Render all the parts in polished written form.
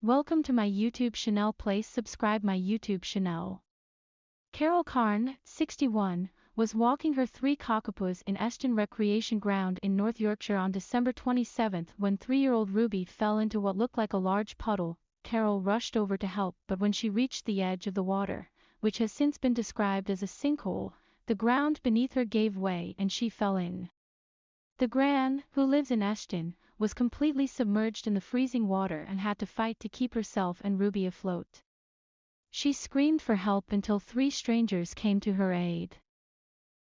Welcome to my YouTube channel. Please subscribe my YouTube channel. Carol Carn, 61, was walking her 3 cockapoos in Eston Recreation Ground in North Yorkshire on December 27 when 3-year-old Ruby fell into what looked like a large puddle. Carol rushed over to help, but when she reached the edge of the water, which has since been described as a sinkhole, the ground beneath her gave way and she fell in. The Gran, who lives in Eston, was completely submerged in the freezing water and had to fight to keep herself and Ruby afloat. She screamed for help until 3 strangers came to her aid.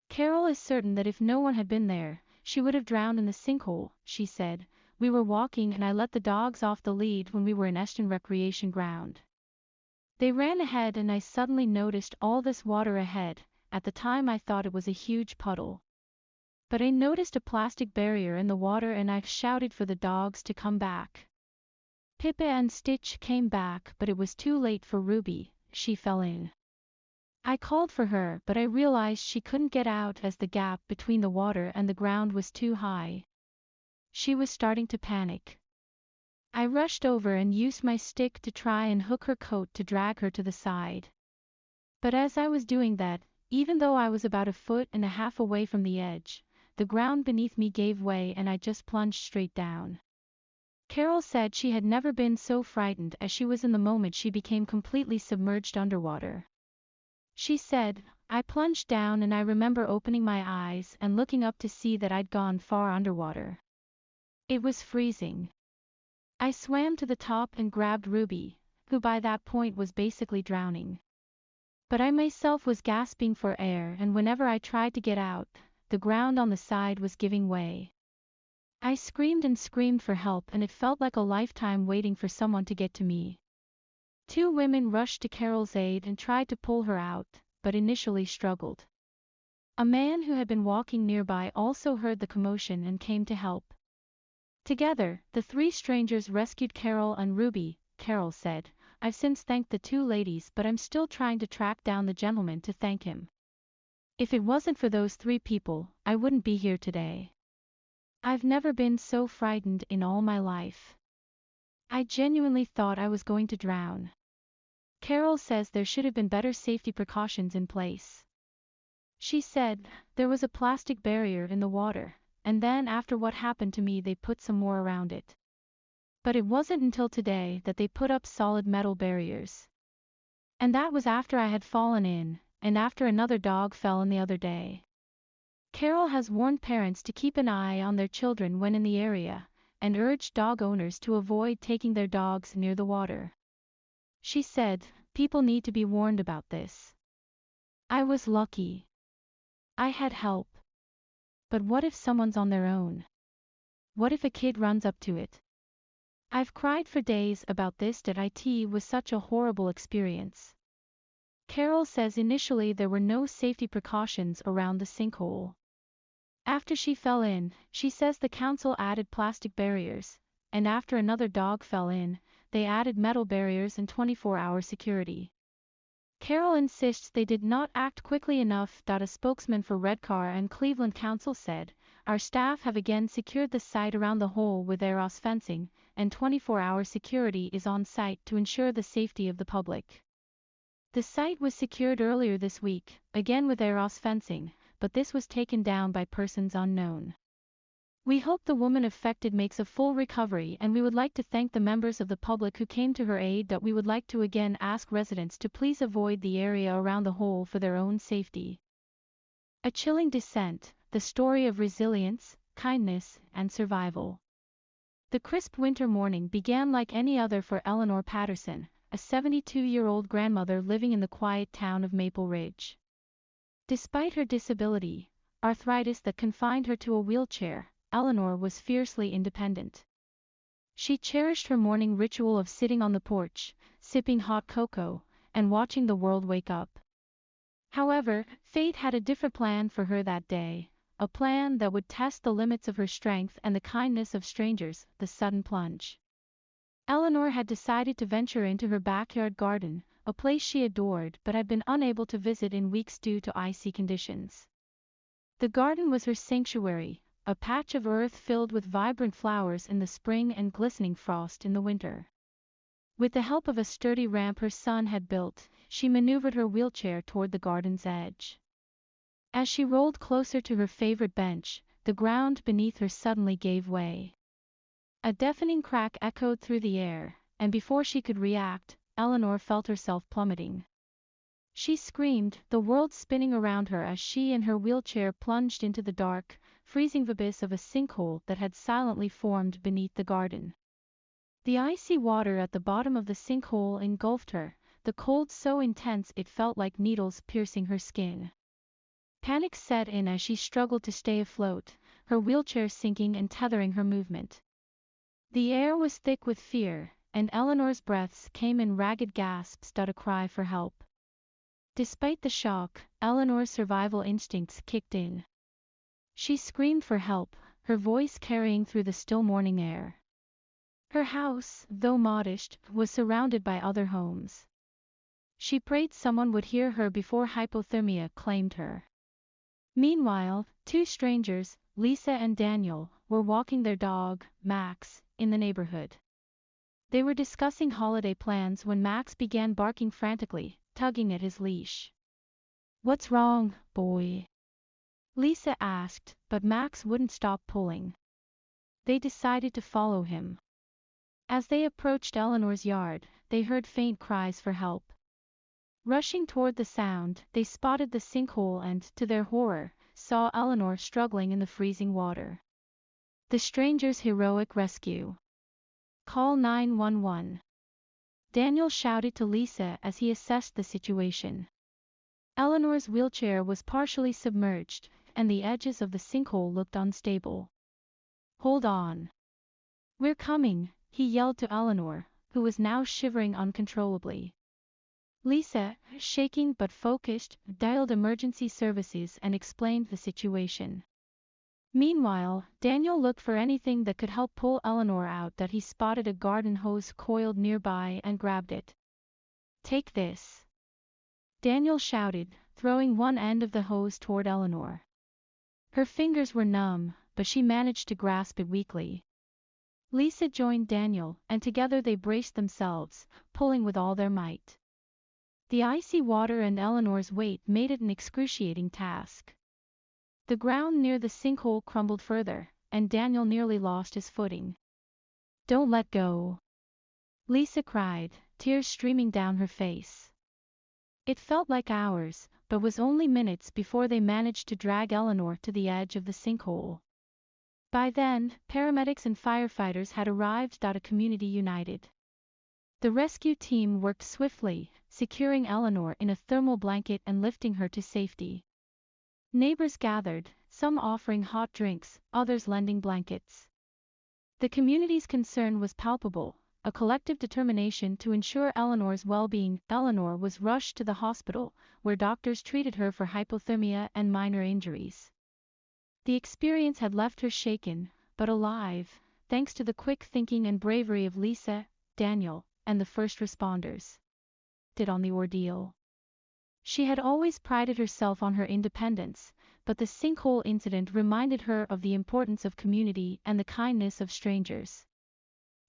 Carol is certain that if no one had been there, she would have drowned in the sinkhole. She said, "We were walking and I let the dogs off the lead when we were in Eston Recreation Ground. They ran ahead and I suddenly noticed all this water ahead. At the time I thought it was a huge puddle. But I noticed a plastic barrier in the water and I shouted for the dogs to come back. Pippa and Stitch came back, but it was too late for Ruby. She fell in. I called for her, but I realized she couldn't get out as the gap between the water and the ground was too high. She was starting to panic. I rushed over and used my stick to try and hook her coat to drag her to the side. But as I was doing that, even though I was about 1.5 feet away from the edge, the ground beneath me gave way and I just plunged straight down." Carol said she had never been so frightened as she was in the moment she became completely submerged underwater. She said, "I plunged down and I remember opening my eyes and looking up to see that I'd gone far underwater. It was freezing. I swam to the top and grabbed Ruby, who by that point was basically drowning. But I myself was gasping for air and whenever I tried to get out, the ground on the side was giving way. I screamed and screamed for help and it felt like a lifetime waiting for someone to get to me." 2 women rushed to Carol's aid and tried to pull her out, but initially struggled. A man who had been walking nearby also heard the commotion and came to help. Together, the 3 strangers rescued Carol and Ruby. Carol said, "I've since thanked the 2 ladies, but I'm still trying to track down the gentleman to thank him. If it wasn't for those 3 people, I wouldn't be here today. I've never been so frightened in all my life. I genuinely thought I was going to drown." Carol says there should have been better safety precautions in place. She said, "There was a plastic barrier in the water, and then after what happened to me they put some more around it. But it wasn't until today that they put up solid metal barriers. And that was after I had fallen in, and after another dog fell in the other day." Carol has warned parents to keep an eye on their children when in the area, and urged dog owners to avoid taking their dogs near the water. She said, "People need to be warned about this. I was lucky. I had help. But what if someone's on their own? What if a kid runs up to it? I've cried for days about this. It was such a horrible experience." Carol says initially there were no safety precautions around the sinkhole. After she fell in, she says the council added plastic barriers, and after another dog fell in, they added metal barriers and 24-hour security. Carol insists they did not act quickly enough. A spokesman for Redcar and Cleveland Council said, "Our staff have again secured the site around the hole with AROS fencing, and 24-hour security is on site to ensure the safety of the public." The site was secured earlier this week, again with AROS fencing, but this was taken down by persons unknown. "We hope the woman affected makes a full recovery and we would like to thank the members of the public who came to her aid. We would like to again ask residents to please avoid the area around the hole for their own safety." A chilling descent, the story of resilience, kindness, and survival. The crisp winter morning began like any other for Eleanor Patterson, a 72-year-old grandmother living in the quiet town of Maple Ridge. Despite her disability, arthritis that confined her to a wheelchair, Eleanor was fiercely independent. She cherished her morning ritual of sitting on the porch, sipping hot cocoa, and watching the world wake up. However, fate had a different plan for her that day, a plan that would test the limits of her strength and the kindness of strangers, the sudden plunge. Eleanor had decided to venture into her backyard garden, a place she adored but had been unable to visit in weeks due to icy conditions. The garden was her sanctuary, a patch of earth filled with vibrant flowers in the spring and glistening frost in the winter. With the help of a sturdy ramp her son had built, she maneuvered her wheelchair toward the garden's edge. As she rolled closer to her favorite bench, the ground beneath her suddenly gave way. A deafening crack echoed through the air, and before she could react, Eleanor felt herself plummeting. She screamed, the world spinning around her as she and her wheelchair plunged into the dark, freezing abyss of a sinkhole that had silently formed beneath the garden. The icy water at the bottom of the sinkhole engulfed her, the cold so intense it felt like needles piercing her skin. Panic set in as she struggled to stay afloat, her wheelchair sinking and tethering her movement. The air was thick with fear, and Eleanor's breaths came in ragged gasps, a cry for help. Despite the shock, Eleanor's survival instincts kicked in. She screamed for help, her voice carrying through the still morning air. Her house, though modest, was surrounded by other homes. She prayed someone would hear her before hypothermia claimed her. Meanwhile, two strangers, Lisa and Daniel, were walking their dog, Max, in the neighborhood. They were discussing holiday plans when Max began barking frantically, tugging at his leash. "What's wrong, boy?" Lisa asked, but Max wouldn't stop pulling. They decided to follow him. As they approached Eleanor's yard, they heard faint cries for help. Rushing toward the sound, they spotted the sinkhole and, to their horror, saw Eleanor struggling in the freezing water. The strangers' heroic rescue. "Call 911. Daniel shouted to Lisa as he assessed the situation. Eleanor's wheelchair was partially submerged, and the edges of the sinkhole looked unstable. "Hold on. We're coming," he yelled to Eleanor, who was now shivering uncontrollably. Lisa, shaking but focused, dialed emergency services and explained the situation. Meanwhile, Daniel looked for anything that could help pull Eleanor out. That he spotted a garden hose coiled nearby and grabbed it. "Take this," Daniel shouted, throwing one end of the hose toward Eleanor. Her fingers were numb, but she managed to grasp it weakly. Lisa joined Daniel, and together they braced themselves, pulling with all their might. The icy water and Eleanor's weight made it an excruciating task. The ground near the sinkhole crumbled further, and Daniel nearly lost his footing. "Don't let go," Lisa cried, tears streaming down her face. It felt like hours, but was only minutes before they managed to drag Eleanor to the edge of the sinkhole. By then, paramedics and firefighters had arrived. A community united. The rescue team worked swiftly, securing Eleanor in a thermal blanket and lifting her to safety. Neighbors gathered, some offering hot drinks, others lending blankets. The community's concern was palpable, a collective determination to ensure Eleanor's well-being. Eleanor was rushed to the hospital, where doctors treated her for hypothermia and minor injuries. The experience had left her shaken, but alive, thanks to the quick thinking and bravery of Lisa, Daniel, and the first responders. On the ordeal. She had always prided herself on her independence, but the sinkhole incident reminded her of the importance of community and the kindness of strangers.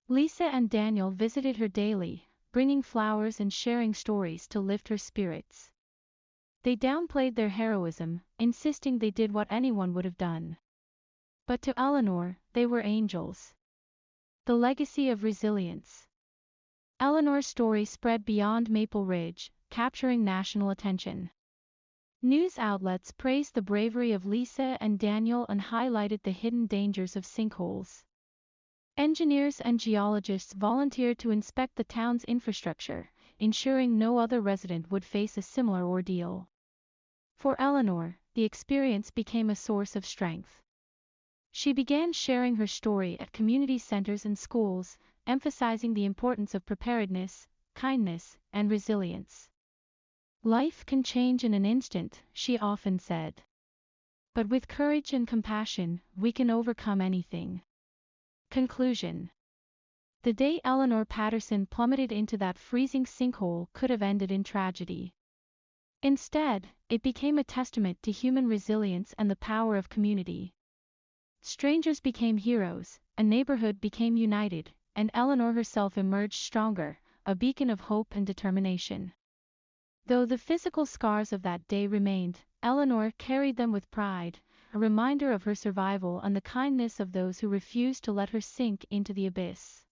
Lisa and Daniel visited her daily, bringing flowers and sharing stories to lift her spirits. They downplayed their heroism, insisting they did what anyone would have done. But to Eleanor, they were angels. The legacy of resilience. Eleanor's story spread beyond Maple Ridge, capturing national attention. News outlets praised the bravery of Lisa and Daniel and highlighted the hidden dangers of sinkholes. Engineers and geologists volunteered to inspect the town's infrastructure, ensuring no other resident would face a similar ordeal. For Eleanor, the experience became a source of strength. She began sharing her story at community centers and schools, emphasizing the importance of preparedness, kindness, and resilience. "Life can change in an instant," she often said. "But with courage and compassion, we can overcome anything." Conclusion. The day Eleanor Patterson plummeted into that freezing sinkhole could have ended in tragedy. Instead, it became a testament to human resilience and the power of community. Strangers became heroes, a neighborhood became united, and Eleanor herself emerged stronger, a beacon of hope and determination. Though the physical scars of that day remained, Eleanor carried them with pride, a reminder of her survival and the kindness of those who refused to let her sink into the abyss.